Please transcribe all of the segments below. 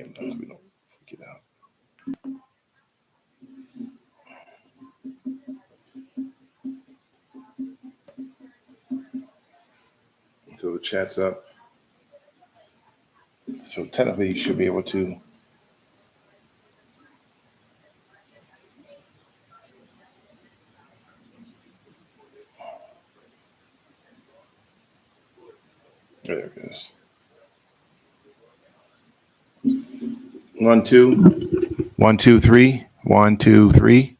as long as we don't freak it out. So the chat's up. So technically, you should be able to. There it is. 1, 2, 1, 2, 3, 1, 2, 3.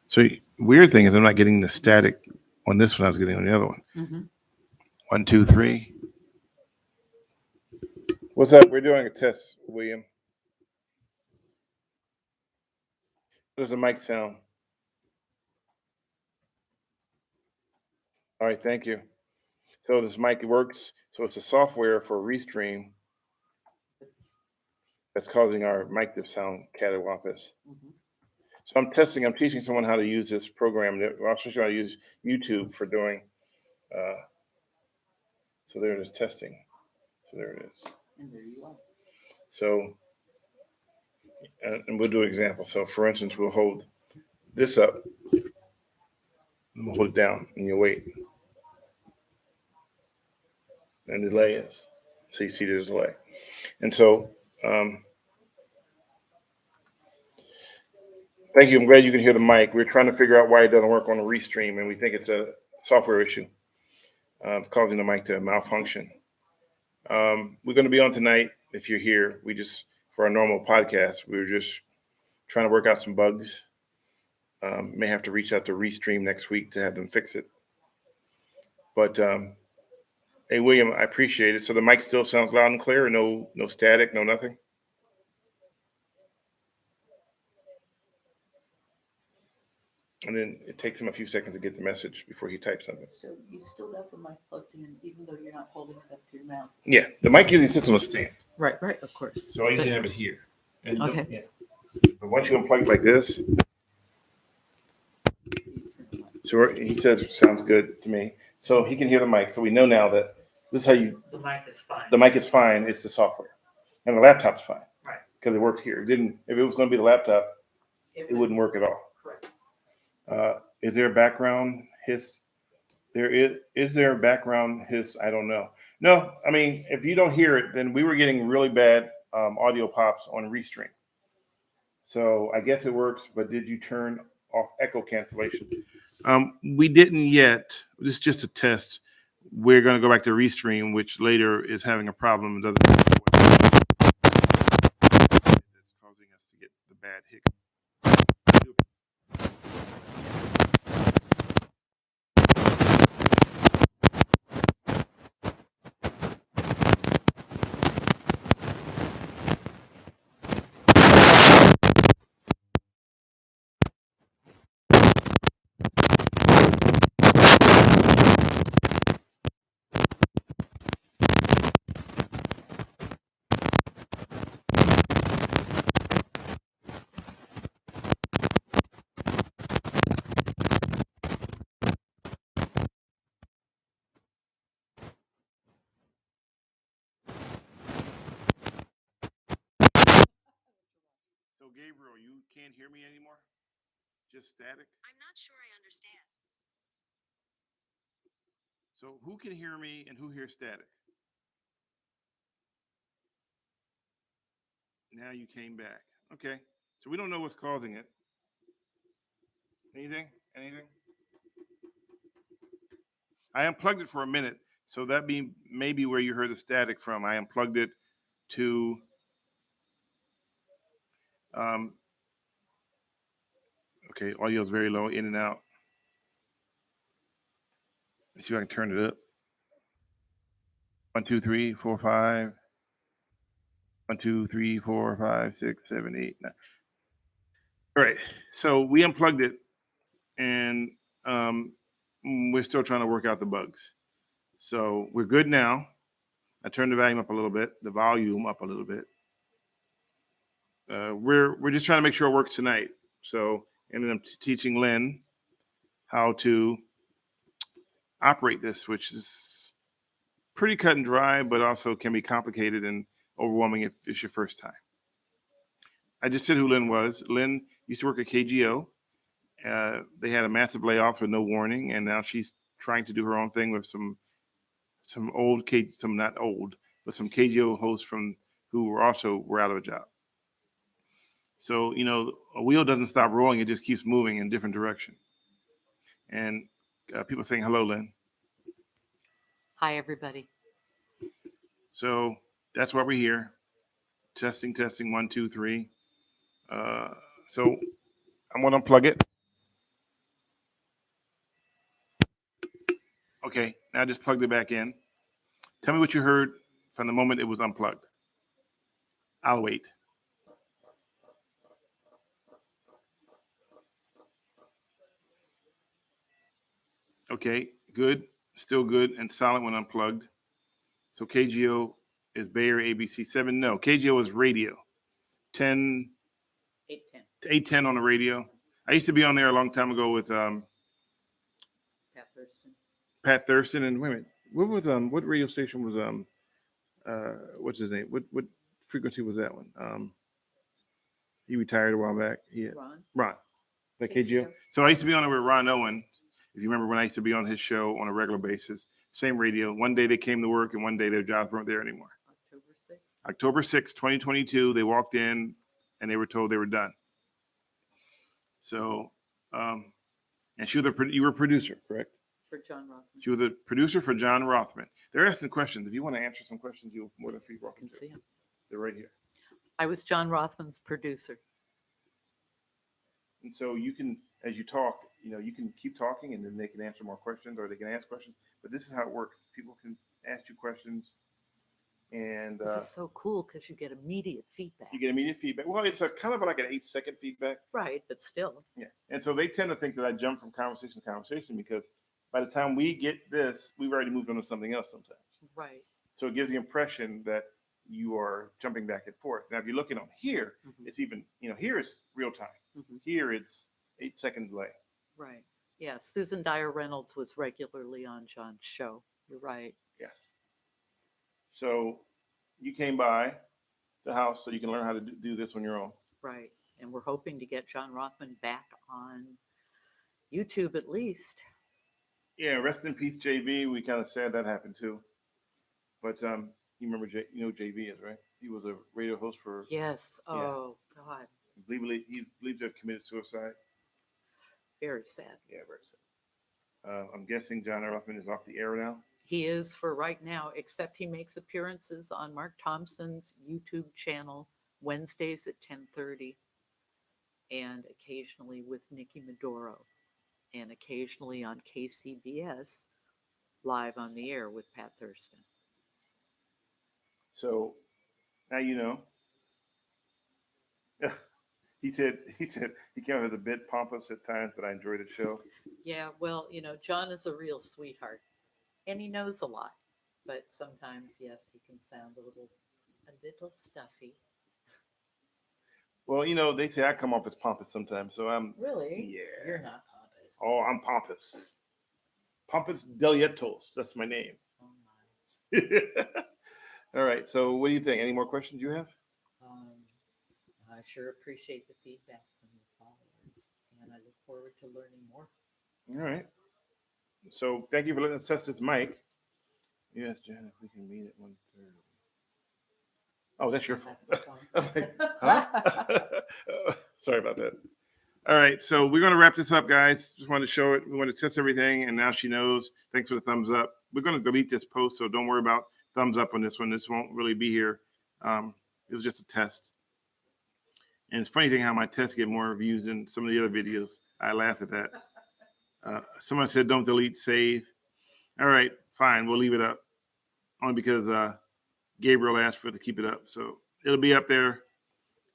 So weird thing is I'm not getting the static on this one. I was getting on the other one. Mm-hmm. 1, 2, 3. What's up? We're doing a test, William. There's a mic sound. All right, thank you. So this mic works. So it's a software for Restream that's causing our mic to sound cattywampus. Mm-hmm. So I'm teaching someone how to use this program. I'll show you how to use YouTube for doing. So there it is, testing. So there it is. And there you are. So, and we'll do an example. So for instance, we'll hold this up. And we'll hold it down and you'll wait. And the delay is. So you see there's a delay. And so, thank you. I'm glad you can hear the mic. We're trying to figure out why it doesn't work on the Restream, and we think it's a software issue causing the mic to malfunction. We're going to be on tonight if you're here. For our normal podcast, we were just trying to work out some bugs. May have to reach out to Restream next week to have them fix it. But hey, William, I appreciate it. So the mic still sounds loud and clear, no static, no nothing? And then it takes him a few seconds to get the message before he types something. So you still got the mic plugged in, even though you're not holding it up to your mouth? Yeah, the mic usually sits on a stand. Right, of course. So I usually have it here. And okay. Yeah. But once you unplug it like this, so he says sounds good to me. So he can hear the mic. So we know now that this is how you. The mic is fine. The mic is fine. It's the software, and the laptop's fine. Right. Because it worked here. It didn't. If it was going to be the laptop, it wouldn't work at all. Correct. Is there a background hiss? There is. Is there a background hiss? I don't know. No, I mean, if you don't hear it, then we were getting really bad audio pops on Restream. So I guess it works, but did you turn off echo cancellation? We didn't yet. This is just a test. We're going to go back to Restream, which later is having a problem. That's causing us to get the bad hiccup. So Gabriel, you can't hear me anymore? Just static? I'm not sure I understand. So who can hear me and who hears static? Now you came back. Okay. So we don't know what's causing it. Anything? I unplugged it for a minute. So that may be where you heard the static from. I unplugged it to okay, audio is very low, in and out. Let's see if I can turn it up. 1, 2, 3, 4, 5. 1, 2, 3, 4, 5, 6, 7, 8, 9. All right. So we unplugged it, and we're still trying to work out the bugs. So we're good now. I turned the volume up a little bit. We're just trying to make sure it works tonight. So, and then I'm teaching Lynn how to operate this, which is pretty cut and dry, but also can be complicated. And overwhelming if it's your first time. I just said who Lynn was. Lynn used to work at KGO. They had a massive layoff with no warning, and now she's trying to do her own thing with some old some not old, but some KGO hosts from who were out of a job. So a wheel doesn't stop rolling; it just keeps moving in different direction. And people saying hello, Lynn. Hi, everybody. So that's why we're here. Testing, testing, 1, 2, 3. Uh, so I'm gonna unplug it. Okay, now I just plugged it back in. Tell me what you heard from the moment it was unplugged. I'll wait. Okay, good, still good and solid when unplugged. So KGO is Bayer ABC 7. No, KGO is radio. 10, 810. 810 on the radio. I used to be on there a long time ago with Pat Thurston. Pat Thurston and wait a minute. What radio station was what's his name? What frequency was that one? He retired a while back. Yeah. Ron. The KGO. So I used to be on there with Ron Owen. If you remember when I used to be on his show on a regular basis, same radio. One day they came to work and one day their jobs weren't there anymore. October 6th, 2022, they walked in and they were told they were done. So, and you were a producer, correct? For John Rothman. She was a producer for John Rothman. They're asking questions. If you want to answer some questions, you're more than free. I can see them. They're right here. I was John Rothman's producer. And so you can, as you talk, you can keep talking and then they can answer more questions or they can ask questions. But this is how it works. People can ask you questions. And this is so cool because you get immediate feedback. You get immediate feedback. Well, it's kind of like an 8-second feedback. Right, but still. Yeah. And so they tend to think that I jump from conversation to conversation because by the time we get this, we've already moved on to something else sometimes. Right. So it gives the impression that you are jumping back and forth. Now, if you're looking on here, it's even, here is real time. Here it's 8-second delay. Right. Yeah. Susan Dyer Reynolds was regularly on John's show. You're right. Yeah. So you came by the house so you can learn how to do this on your own. Right. And we're hoping to get John Rothman back on YouTube at least. Yeah. Rest in peace, JV. We kind of sad that happened too. But you remember, JV is, right? He was a radio host for. Yes. Oh, yeah. God. He believes to have committed suicide. Very sad. Yeah, very sad. I'm guessing John Rothman is off the air now. He is for right now, except he makes appearances on Mark Thompson's YouTube channel Wednesdays at 10:30, and occasionally with Nikki Medoro, and occasionally on KCBS live on the air with Pat Thurston. So now you know. He said he came out as a bit pompous at times, but I enjoyed the show. Yeah, well, John is a real sweetheart, and he knows a lot, but sometimes, yes, he can sound a little stuffy. Well, they say I come off as pompous sometimes, so I'm really. Yeah, you're not pompous. Oh, I'm pompous. Pompous Delietos. That's my name. Oh my. All right. So, what do you think? Any more questions you have? I sure appreciate the feedback from your followers, and I look forward to learning more. All right. So, thank you for letting us test this mic. Yes, Jan, if we can meet at 1:30. Oh, that's your phone. Huh? Sorry about that. All right, so we're going to wrap this up, guys. Just wanted to show it. We want to test everything, and now she knows. Thanks for the thumbs up. We're going to delete this post, so don't worry about thumbs up on this one. This won't really be here. It was just a test. And it's funny thing how my tests get more views than some of the other videos. I laugh at that. Someone said don't delete, save. All right, fine. We'll leave it up. Only because Gabriel asked for it to keep it up. So it'll be up there.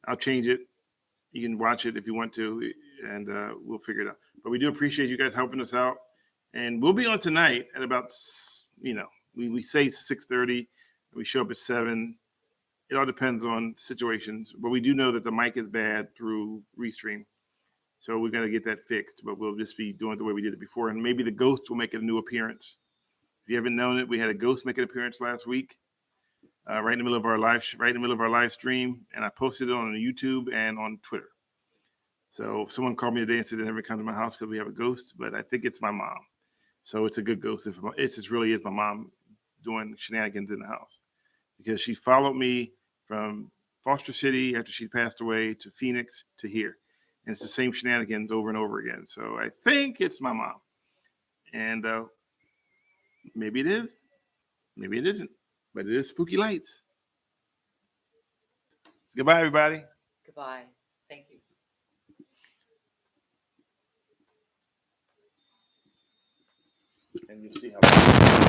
I'll change it. You can watch it if you want to, and we'll figure it out. But we do appreciate you guys helping us out. And we'll be on tonight at about, we say 6:30. We show up at 7. It all depends on situations. But we do know that the mic is bad through Restream. So we're going to get that fixed. But we'll just be doing it the way we did it before. And maybe the ghost will make a new appearance. If you haven't known it, we had a ghost make an appearance last week. right in the middle of our live stream, and I posted it on YouTube and on Twitter. So someone called me today and said they never come to my house because we have a ghost, but I think it's my mom. So it's a good ghost. It just really is my mom doing shenanigans in the house, because she followed me from Foster City after she passed away to Phoenix to here. And it's the same shenanigans over and over again. So I think it's my mom. And maybe it is, maybe it isn't, but it is spooky lights. Goodbye, everybody. Goodbye. Thank you. And you see how